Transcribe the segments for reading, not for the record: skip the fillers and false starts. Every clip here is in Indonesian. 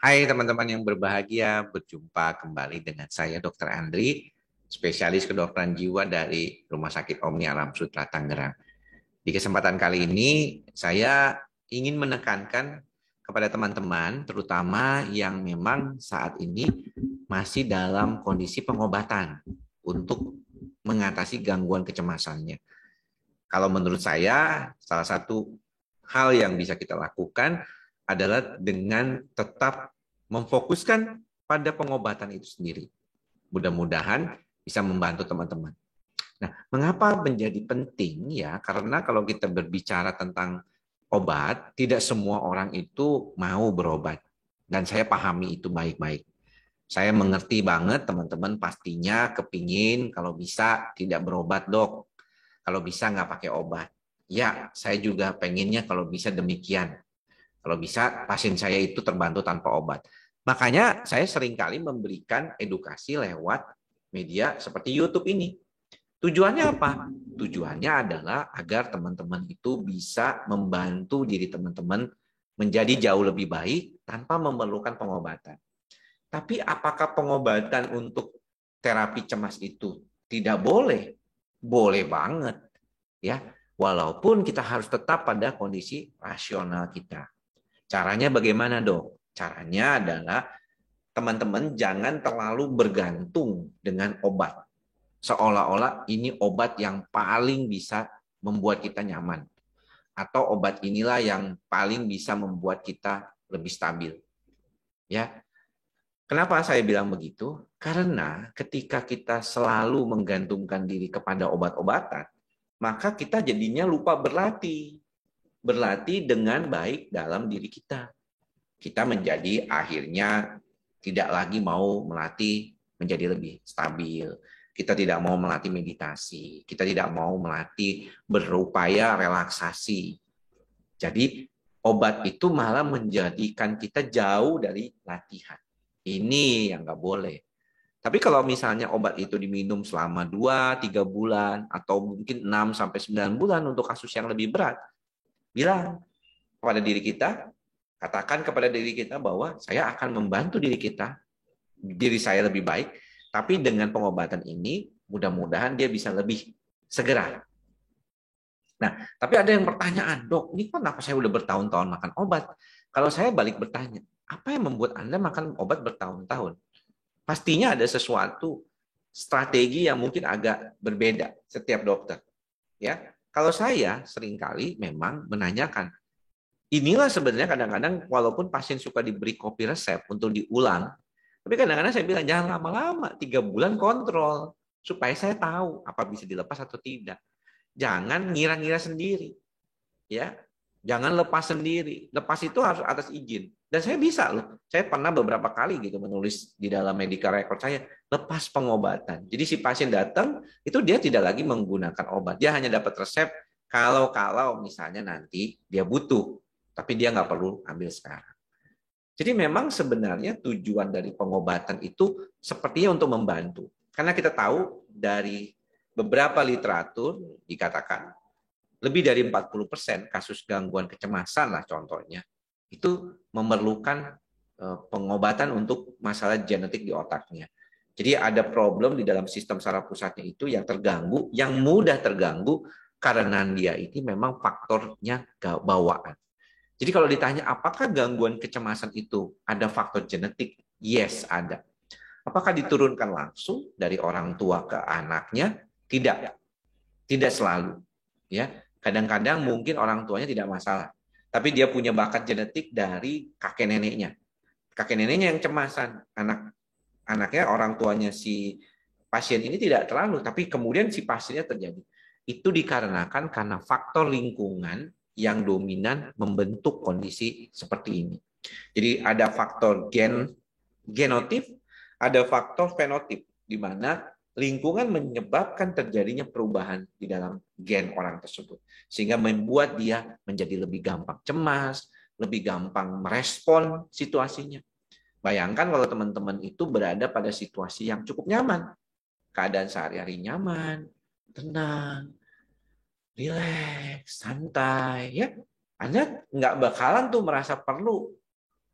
Hai teman-teman yang berbahagia, berjumpa kembali dengan saya Dr. Andri, spesialis kedokteran jiwa dari Rumah Sakit Omni Alam Sutra Tangerang. Di kesempatan kali ini, saya ingin menekankan kepada teman-teman, terutama yang memang saat ini masih dalam kondisi pengobatan untuk mengatasi gangguan kecemasannya. Kalau menurut saya, salah satu hal yang bisa kita lakukan adalah dengan tetap memfokuskan pada pengobatan itu sendiri. Mudah-mudahan bisa membantu teman-teman. Nah, mengapa menjadi penting ya? Karena kalau kita berbicara tentang obat, tidak semua orang itu mau berobat. Dan saya pahami itu baik-baik. Saya mengerti banget teman-teman pastinya kepingin kalau bisa tidak berobat dok. Kalau bisa nggak pakai obat. Ya, saya juga pengennya kalau bisa demikian. Kalau bisa pasien saya itu terbantu tanpa obat. Makanya saya seringkali memberikan edukasi lewat media seperti YouTube ini. Tujuannya apa? Tujuannya adalah agar teman-teman itu bisa membantu diri teman-teman menjadi jauh lebih baik tanpa memerlukan pengobatan. Tapi apakah pengobatan untuk terapi cemas itu tidak boleh? Boleh banget, ya. Walaupun kita harus tetap pada kondisi rasional kita. Caranya bagaimana, Dok? Caranya adalah teman-teman jangan terlalu bergantung dengan obat. Seolah-olah ini obat yang paling bisa membuat kita nyaman. Atau obat inilah yang paling bisa membuat kita lebih stabil. Ya, kenapa saya bilang begitu? Karena ketika kita selalu menggantungkan diri kepada obat-obatan, maka kita jadinya lupa berlatih. Berlatih dengan baik dalam diri kita. Kita menjadi akhirnya tidak lagi mau melatih menjadi lebih stabil. Kita tidak mau melatih meditasi. Kita tidak mau melatih berupaya relaksasi. Jadi obat itu malah menjadikan kita jauh dari latihan. Ini yang nggak boleh. Tapi kalau misalnya obat itu diminum selama 2-3 bulan atau mungkin 6-9 bulan untuk kasus yang lebih berat, bilang kepada diri kita, katakan kepada diri kita bahwa saya akan membantu diri saya lebih baik, tapi dengan pengobatan ini mudah-mudahan dia bisa lebih segera. Nah, tapi ada yang pertanyaan, dok, ini kenapa saya udah bertahun-tahun makan obat? Kalau saya balik bertanya, apa yang membuat Anda makan obat bertahun-tahun? Pastinya ada sesuatu strategi yang mungkin agak berbeda setiap dokter. Ya, kalau saya seringkali memang menanyakan, inilah sebenarnya kadang-kadang walaupun pasien suka diberi kopi resep untuk diulang, tapi kadang-kadang saya bilang jangan lama-lama, 3 bulan kontrol supaya saya tahu apa bisa dilepas atau tidak. Jangan ngira-ngira sendiri, ya. Jangan lepas sendiri. Lepas itu harus atas izin. Dan saya bisa loh. Saya pernah beberapa kali gitu menulis di dalam medical record saya lepas pengobatan. Jadi si pasien datang itu dia tidak lagi menggunakan obat. Dia hanya dapat resep kalau misalnya nanti dia butuh. Tapi dia nggak perlu ambil sekarang. Jadi memang sebenarnya tujuan dari pengobatan itu sepertinya untuk membantu. Karena kita tahu dari beberapa literatur dikatakan lebih dari 40% kasus gangguan kecemasan lah contohnya, itu memerlukan pengobatan untuk masalah genetik di otaknya. Jadi ada problem di dalam sistem saraf pusatnya itu yang terganggu, yang mudah terganggu karena dia ini memang faktornya bawaan. Jadi kalau ditanya apakah gangguan kecemasan itu ada faktor genetik? Yes, ada. Apakah diturunkan langsung dari orang tua ke anaknya? Tidak. Tidak selalu. Ya, kadang-kadang mungkin orang tuanya tidak masalah, tapi dia punya bakat genetik dari kakek neneknya. Kakek neneknya yang cemasan, anaknya orang tuanya si pasien ini tidak terlalu, tapi kemudian si pasiennya terjadi. Itu dikarenakan karena faktor lingkungan yang dominan membentuk kondisi seperti ini. Jadi ada faktor genotip, ada faktor fenotip, di mana lingkungan menyebabkan terjadinya perubahan di dalam gen orang tersebut. Sehingga membuat dia menjadi lebih gampang cemas, lebih gampang merespon situasinya. Bayangkan kalau teman-teman itu berada pada situasi yang cukup nyaman. Keadaan sehari-hari nyaman, tenang, rileks, santai. Ya, Anda nggak bakalan tuh merasa perlu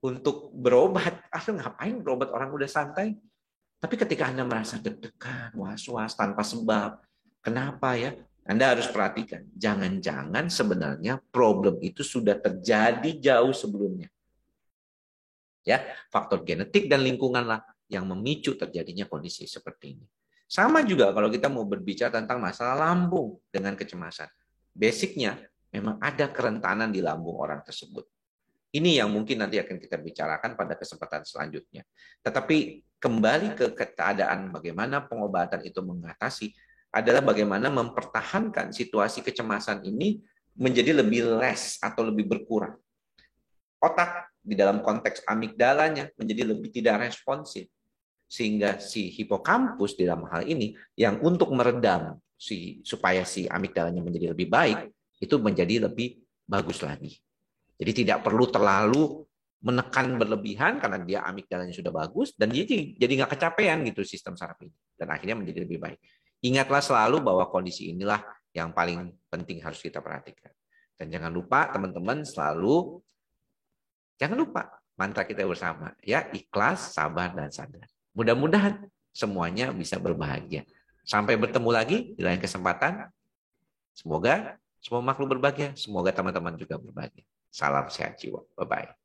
untuk berobat. Ngapain berobat orang udah santai? Tapi ketika Anda merasa deg-degan, was-was tanpa sebab, kenapa ya? Anda harus perhatikan, jangan-jangan sebenarnya problem itu sudah terjadi jauh sebelumnya. Ya, faktor genetik dan lingkungan lah yang memicu terjadinya kondisi seperti ini. Sama juga kalau kita mau berbicara tentang masalah lambung dengan kecemasan. Basicnya memang ada kerentanan di lambung orang tersebut. Ini yang mungkin nanti akan kita bicarakan pada kesempatan selanjutnya. Tetapi kembali ke keadaan bagaimana pengobatan itu mengatasi adalah bagaimana mempertahankan situasi kecemasan ini menjadi lebih less atau lebih berkurang. Otak di dalam konteks amigdalanya menjadi lebih tidak responsif. Sehingga si hipokampus di dalam hal ini yang untuk meredam supaya si amigdalanya menjadi lebih baik, itu menjadi lebih bagus lagi. Jadi tidak perlu terlalu menekan berlebihan karena dia amigdalanya sudah bagus dan dia jadi nggak kecapean gitu sistem saraf ini dan akhirnya menjadi lebih baik. Ingatlah selalu bahwa kondisi inilah yang paling penting harus kita perhatikan. Dan jangan lupa teman-teman selalu jangan lupa mantra kita bersama ya, ikhlas, sabar dan sadar. Mudah-mudahan semuanya bisa berbahagia. Sampai bertemu lagi di lain kesempatan. Semoga semua makhluk berbahagia, semoga teman-teman juga berbahagia. Salam sehat jiwa. Bye-bye.